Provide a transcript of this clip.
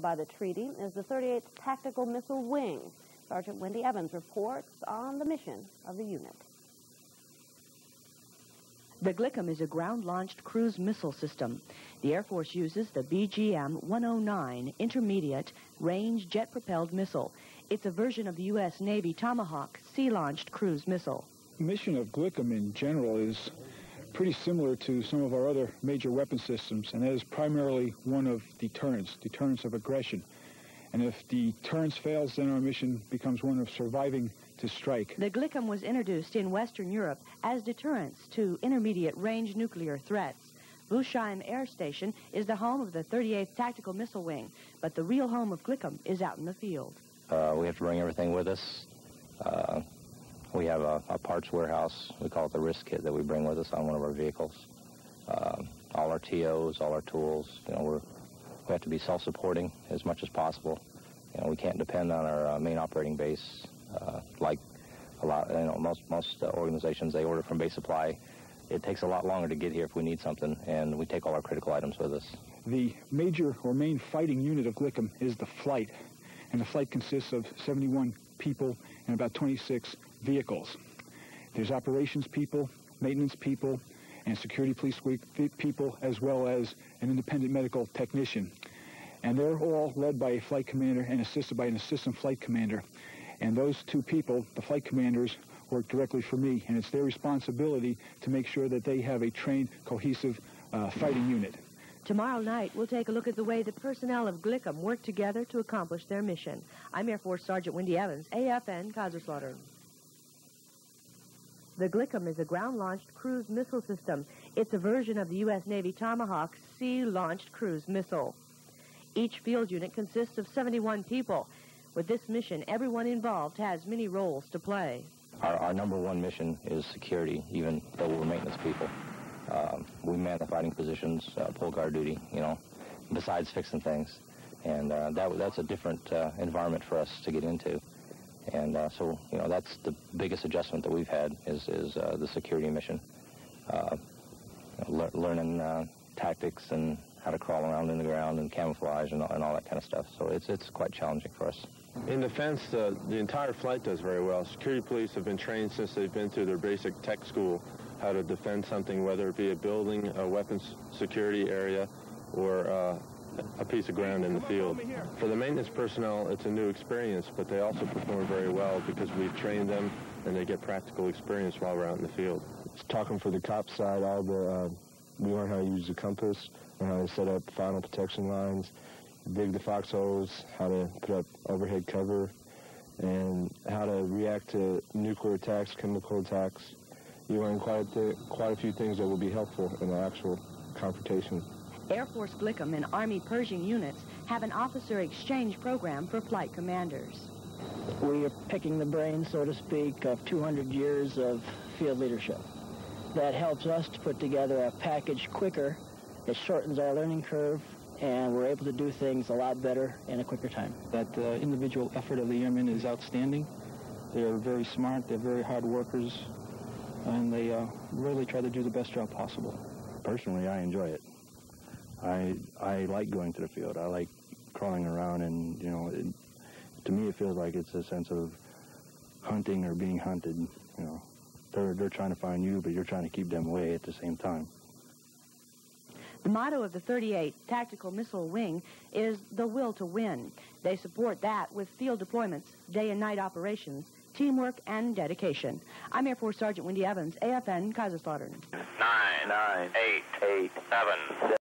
by the treaty is the 38th Tactical Missile Wing. Sergeant Wendy Evans reports on the mission of the unit. The Glickham is a ground-launched cruise missile system. The Air Force uses the BGM-109 Intermediate Range Jet-Propelled Missile. It's a version of the U.S. Navy Tomahawk sea-launched cruise missile. The mission of Glickham in general is pretty similar to some of our other major weapon systems, and that is primarily one of deterrence of aggression. And if deterrence fails, then our mission becomes one of surviving to strike. The Glickham was introduced in Western Europe as deterrence to intermediate-range nuclear threats. Wueschheim Air Station is the home of the 38th Tactical Missile Wing, but the real home of Glickham is out in the field. We have to bring everything with us. We have a parts warehouse. We call it the risk kit that we bring with us on one of our vehicles. All our TOs, all our tools, we have to be self-supporting as much as possible. We can't depend on our main operating base like a lot. Most organizations, they order from base supply. It takes a lot longer to get here if we need something, and we take all our critical items with us. The major or main fighting unit of Glickham is the flight, and the flight consists of 71 people and about 26 vehicles. There's operations people, maintenance people, and security police people, as well as an independent medical technician. And they're all led by a flight commander and assisted by an assistant flight commander. And those two people, the flight commanders, work directly for me, and it's their responsibility to make sure that they have a trained, cohesive fighting unit. Tomorrow night, we'll take a look at the way the personnel of Glickham work together to accomplish their mission. I'm Air Force Sergeant Wendy Evans, AFN Kaiserslautern. The Glickham is a ground-launched cruise missile system. It's a version of the U.S. Navy Tomahawk sea-launched cruise missile. Each field unit consists of 71 people. With this mission, everyone involved has many roles to play. Our number one mission is security, even though we're maintenance people. We man the fighting positions, pull guard duty, besides fixing things. And that's a different environment for us to get into. And so, that's the biggest adjustment that we've had is the security mission. Learning tactics and how to crawl around in the ground and camouflage and all that kind of stuff. So it's quite challenging for us. In defense, the entire flight does very well. Security police have been trained since they've been through their basic tech school how to defend something, whether it be a building, a weapons security area, or a piece of ground in the field. For the maintenance personnel, it's a new experience, but they also perform very well because we've trained them and they get practical experience while we're out in the field. Talking for the cop side, we learn how to use the compass, learn how to set up final protection lines, dig the foxholes, how to put up overhead cover, and how to react to nuclear attacks, chemical attacks. You learn quite a few things that will be helpful in the actual confrontation. Air Force Glickham and Army Pershing units have an officer exchange program for flight commanders. We are picking the brain, so to speak, of 200 years of field leadership. That helps us to put together a package quicker. It shortens our learning curve, and we're able to do things a lot better in a quicker time. That individual effort of the airmen is outstanding. They are very smart, they're very hard workers, and they really try to do the best job possible. Personally, I enjoy it. I like going to the field. I like crawling around, and to me it feels like it's a sense of hunting or being hunted. They're trying to find you, but you're trying to keep them away at the same time. The motto of the 38th Tactical Missile Wing is the will to win. They support that with field deployments, day and night operations, teamwork, and dedication. I'm Air Force Sergeant Wendy Evans, AFN Kaiserslautern. 9, 8, 7, 6.